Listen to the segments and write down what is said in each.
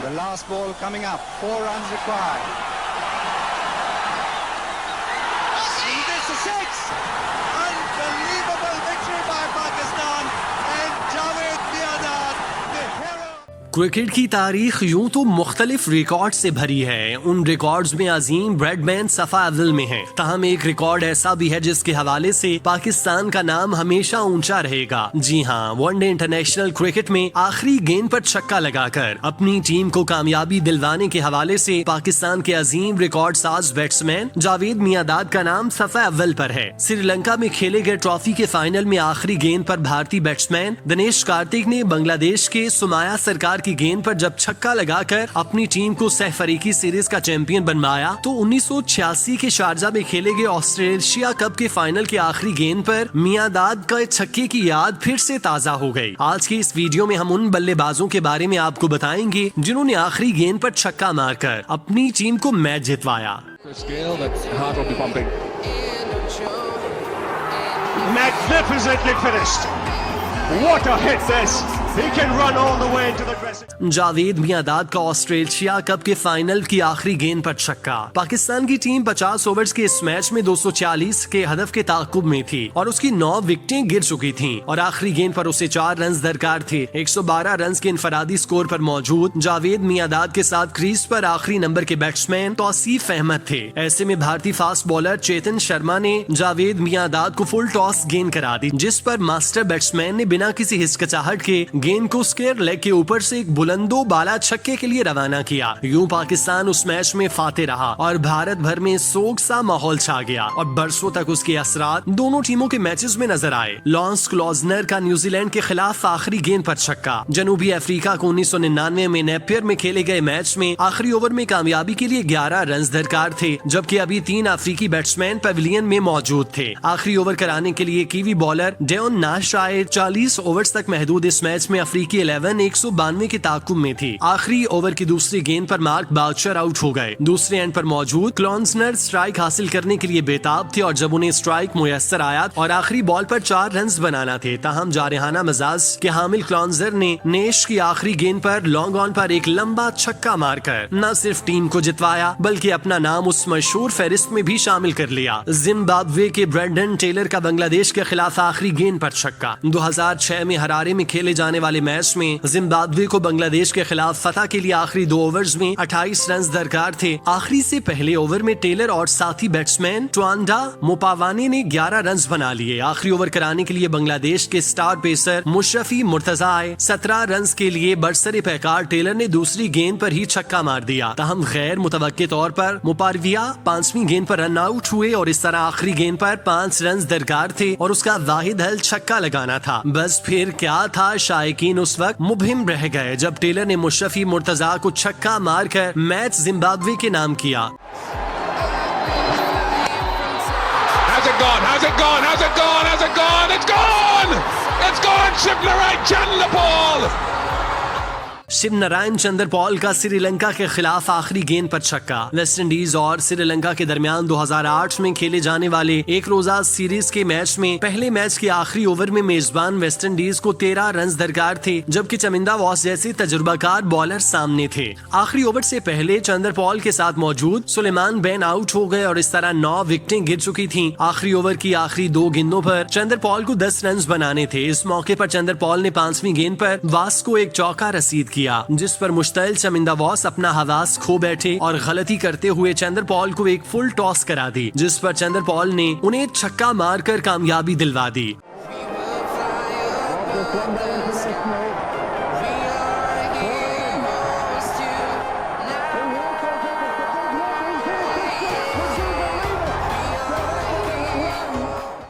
The last ball coming up, 4 runs required. And this is 6! Unbelievable victory by Pakistan and Javed Miandad, the hero. Cricket की तारीख यूं तो मुख्तलिफ record से भरी है। उन रिकॉर्ड्स में अजीम ब्रैडमैन सफा अव्वल में है। ताहम एक रिकॉर्ड ऐसा भी है जिसके हवाले से पाकिस्तान का नाम हमेशा ऊंचा रहेगा। जी हाँ, वनडे इंटरनेशनल क्रिकेट में आखिरी गेंद पर छक्का लगाकर अपनी टीम को कामयाबी दिलवाने के हवाले से पाकिस्तान के अजीम रिकॉर्ड साज बैट्समैन जावेद मियांदाद का नाम सफा अव्वल पर है। श्रीलंका में खेले गए ट्रॉफी के फाइनल में आखिरी गेंद पर भारतीय बैट्समैन दिनेश कार्तिक ने बांग्लादेश के सुमाया सरकार की गेंद पर जब छक्का लगाकर अपनी टीम को सहफरीकी सीरीज का चैंपियन बनवाया तो 1986 के शारजा में खेले गए ऑस्ट्रेलिया कप के फाइनल के आखिरी गेंद पर मियांदाद का छक्के की याद फिर से ताजा हो गई। आज की इस वीडियो में हम उन बल्लेबाजों के बारे में आपको बताएंगे जिन्होंने आखिरी गेंद पर छक्का मारकर अपनी टीम को match जितवाया। Magnificently finished. What a hit this! He can run all the way into the dressing. Javed Miandad का ऑस्ट्रेलिया कप के फाइनल की आखिरी गेंद पर छक्का। पाकिस्तान की टीम 50 ओवर्स के इस मैच में 240 के हदफ के ताकुब में थी और उसकी 9 विकेटें गिर चुकी थीं और आखिरी गेंद पर उसे 4 रन दरकार थे। 112 रन के इनफरादी स्कोर पर मौजूद जावेद मियांदाद के साथ क्रीज पर आखिरी नंबर के बैट्समैन तौसीफ अहमद थे। ऐसे में भारतीय फास्ट बॉलर चेतन शर्मा ने जावेद मियांदाद को फुल टॉस गेंद करा दी, जिस पर मास्टर बैट्समैन ने बिना किसी हिचकिचाहट के गेंद को स्क्वायर लेग के ऊपर से एक बुलंदो बाला छक्के के लिए रवाना किया। यूं पाकिस्तान उस मैच में फाते रहा और भारत भर में सोग सा माहौल छा गया और बरसों तक उसके असरात दोनों टीमों के मैचेस में नजर आए। लॉन्स क्लॉजनर का न्यूजीलैंड के खिलाफ आखिरी गेंद पर छक्का। जनूबी अफ्रीका को 1999 में नेपियर में खेले गए मैच में आखिरी ओवर में कामयाबी के लिए 11 रन दरकार थे, जबकि अभी 3 अफ्रीकी बैट्समैन पवेलियन में मौजूद थे। आखिरी ओवर कराने के लिए कीवी बॉलर डेओन नाश आए। 40 ओवर्स तक महदूद इस मैच में अफ्रीकी 11 192 के ताकुब में थी। आखिरी ओवर की दूसरी गेंद पर मार्क बाउचर आउट हो गए। दूसरे एंड पर मौजूद क्लॉन्सनर स्ट्राइक हासिल करने के लिए बेताब थे और जब उन्हें स्ट्राइक मुयस्सर आया और आखिरी बॉल पर 4 रन बनाना थे, ताहम जारहाना मिजाज के हामिल क्लॉन्सनर ने नेश की आखिरी गेंद पर लॉन्ग ऑन पर एक लंबा छक्का मारकर न सिर्फ टीम को जितवाया बल्कि अपना नाम उस मशहूर फहरिस्त में भी शामिल कर लिया। जिम्बाब्वे के ब्रेंडन टेलर का बांग्लादेश के खिलाफ आखिरी गेंद पर छक्का। 2006 में हरारे में खेले जाने वाले मैच में जिम्बाब्वे को बांग्लादेश के खिलाफ फतह के लिए आखिरी 2 ओवर्स में 28 रन दरकार थे। आखिरी से पहले ओवर में टेलर और साथी बैट्समैन ट्वांडा मोपावानी ने 11 रन बना लिए। आखिरी ओवर कराने के लिए बांग्लादेश के स्टार पेसर मुशरफी मुर्तजा आए। 17 रन के लिए बरसरे पैकार टेलर ने दूसरी गेंद पर ही छक्का मार दिया। तहम गैर मुतवक्के तौर पर मुपारविया 5वीं गेंद पर रन आउट हुए और इस तरह आखिरी गेंद पर 5 रन दरकार थे और उसका वाहिद हल छक्का लगाना था। बस फिर क्या था, शायकीन उस वक्त मुबहिम रह गए जब टेलर ने मुशरफी मुर्तजा को छक्का मारकर मैच जिम्बाब्वे के नाम किया। Has it gone? Has it gone? Has it gone? Has it gone? It's gone! It's gone! Shivnarine Chanderpaul! Shivnarayan Chanderpaul का श्रीलंका के खिलाफ आखिरी गेंद पर छक्का। वेस्ट इंडीज और श्रीलंका के दरमियान 2008 में खेले जाने वाले एक रोजा सीरीज के मैच में पहले मैच के आखिरी ओवर में मेजबान वेस्ट इंडीज को 13 रन दरकार थे, जबकि चमिंदा वॉस जैसे तजुर्बाकार बॉलर सामने थे। आखिरी ओवर से पहले चंद्रपॉल के साथ मौजूद सुलेमान बेन आउट हो गए और इस तरह 9 विकेटें गिर चुकी थीं। आखिरी ओवर की आखिरी 2 गेंदों पर चंद्रपॉल को 10 रन बनाने थे। इस मौके पर चंद्रपॉल ने 5वीं गेंद पर वास को एक चौका रसीद किया, जिस पर मुश्तइल चमिंदा वॉस अपना हवास खो बैठे और गलती करते हुए चंद्रपॉल को एक फुल टॉस करा दी, जिस पर चंद्रपॉल ने उन्हें छक्का मारकर कामयाबी दिलवा दी।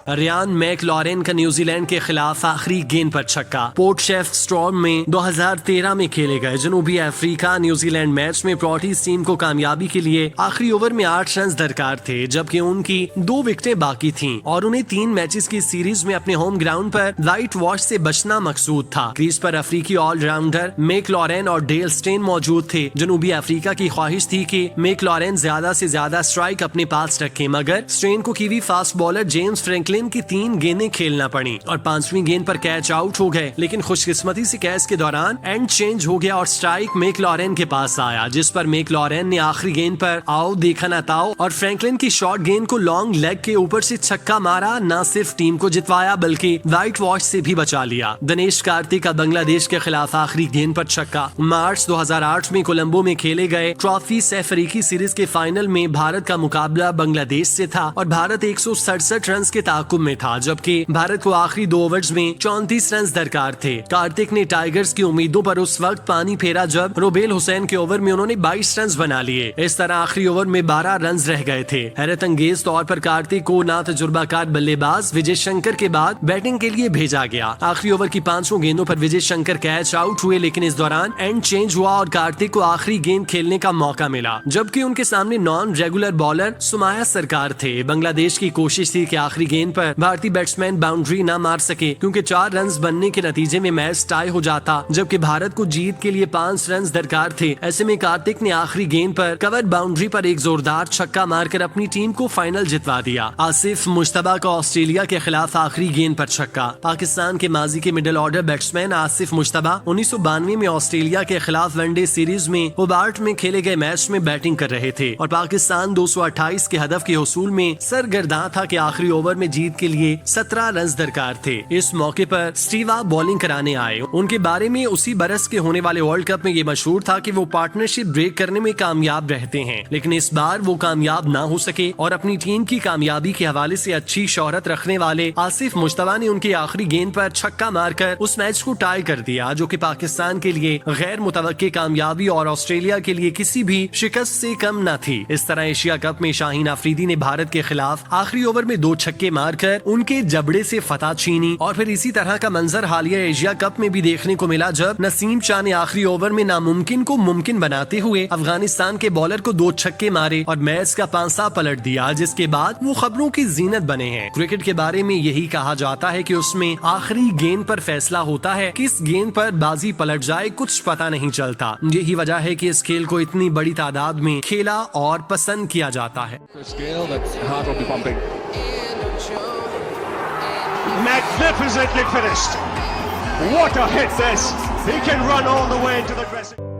रियान मैकलॉरेन का न्यूजीलैंड के खिलाफ आखिरी गेंद पर छक्का। पोर्ट शेफ स्टॉर्म में 2013 में खेले गए जनूबी अफ्रीका न्यूजीलैंड मैच में प्रोटीज टीम को कामयाबी के लिए आखिरी ओवर में 8 रन दरकार थे, जबकि उनकी 2 विकेटें बाकी थीं और उन्हें 3 मैचेस की सीरीज में अपने होम ग्राउंड पर व्हाइट वॉश से बचना मकसूद था। क्रीज पर अफ्रीकी ऑलराउंडर मैकलॉरेन और डेल स्टेन मौजूद थे। जनूबी अफ्रीका की ख्वाहिश थी कि मैकलॉरेन ज्यादा से ज्यादा स्ट्राइक अपने पास रखे, मगर स्टेन को kiwi fast bowler James Franklin Franklin की 3 गेंदें खेलना पड़ी और 5वीं गेंद पर कैच आउट हो गए, लेकिन खुशकिस्मती से कैच के दौरान एंड चेंज हो गया और स्ट्राइक मैकलॉरेन के पास आया, जिस पर मैकलॉरेन ने आखिरी गेंद पर आओ देखा ना ताओ और फ्रैंकलिन की शॉर्ट गेंद को लॉन्ग लेग के ऊपर से छक्का मारा। न सिर्फ टीम को जितवाया बल्कि व्हाइट वॉश से भी बचा लिया। दिनेश कार्तिक का बांग्लादेश के खिलाफ आखिरी गेंद पर छक्का। मार्च 2008 में कोलंबो में खेले गए ट्रॉफी अफ्रीकी सीरीज के फाइनल में भारत का मुकाबला बांग्लादेश से था और भारत 167 रन के ताकुब में था, जबकि भारत को आखिरी 2 ओवर्स में 34 रन दरकार थे। कार्तिक ने टाइगर्स की उम्मीदों पर उस वक्त पानी फेरा जब रुबेल हुसैन के ओवर में उन्होंने 22 रन बना लिए। इस तरह आखिरी ओवर में 12 रन रह गए थे। हैरत अंगेज तौर पर कार्तिक को ना तजुर्बाकार बल्लेबाज विजय शंकर के बाद बैटिंग के लिए भेजा गया। आखिरी ओवर की 5 गेंदों पर विजय शंकर कैच आउट हुए, लेकिन इस दौरान एंड चेंज हुआ और कार्तिक को आखिरी गेंद खेलने का मौका मिला, जबकि उनके सामने नॉन रेगुलर बॉलर सुमाया सरकार थे। बांग्लादेश की कोशिश थी कि आखिरी गेंद पर भारतीय बैट्समैन बाउंड्री न मार सके, क्योंकि 4 रन बनने के नतीजे में मैच टाई हो जाता, जबकि भारत को जीत के लिए 5 रन दरकार थे। ऐसे में कार्तिक ने आखिरी गेंद पर कवर बाउंड्री पर एक जोरदार छक्का मारकर अपनी टीम को फाइनल जितवा दिया। आसिफ मुश्तबा का ऑस्ट्रेलिया के खिलाफ आखिरी गेंद पर छक्का। पाकिस्तान के माजी के middle order batsman Asif Mushtaba 1992 में ऑस्ट्रेलिया के खिलाफ वनडे सीरीज में होबार्ट में खेले गए मैच में बैटिंग कर रहे थे और पाकिस्तान 228 के हदफ के हसूल में सरगर्दा था कि आखिरी ओवर में जीत के लिए 17 रन दरकार थे। इस मौके पर स्टीवा बॉलिंग कराने आए। उनके बारे में उसी बरस के होने वाले वर्ल्ड कप में ये मशहूर था कि वो पार्टनरशिप ब्रेक करने में कामयाब रहते हैं, लेकिन इस बार वो कामयाब ना हो सके और अपनी टीम की कामयाबी के हवाले से अच्छी शोहरत रखने वाले आसिफ मुश्तबा ने उनकी आखिरी गेंद पर छक्का मारकर उस मैच को टाई कर दिया, जो कि पाकिस्तान के लिए गैर मुतवक्की कामयाबी और ऑस्ट्रेलिया के लिए किसी भी शिकस्त से कम न थी। इस तरह एशिया कप में शाहीन अफरीदी ने भारत के खिलाफ आखिरी ओवर में 2 छक्के मारकर उनके जबड़े से फतह छीनी और फिर इसी तरह का मंजर हालिया एशिया कप में भी देखने को मिला, जब नसीम शाह ने आखिरी ओवर में नामुमकिन को मुमकिन बनाते हुए अफगानिस्तान के बॉलर को 2 छक्के मारे और मैच का पांसा पलट दिया, जिसके बाद वो खबरों की जीनत बने हैं। क्रिकेट के बारे में यही कहा जाता है कि उसमें आखिरी गेंद पर फैसला होता है, किस गेंद पर बाजी पलट जाए कुछ पता नहीं चलता। यही वजह है कि इस खेल को इतनी बड़ी तादाद में खेला और पसंद किया जाता है। Magnificently finished. What a hit this. He can run all the way into the dressing.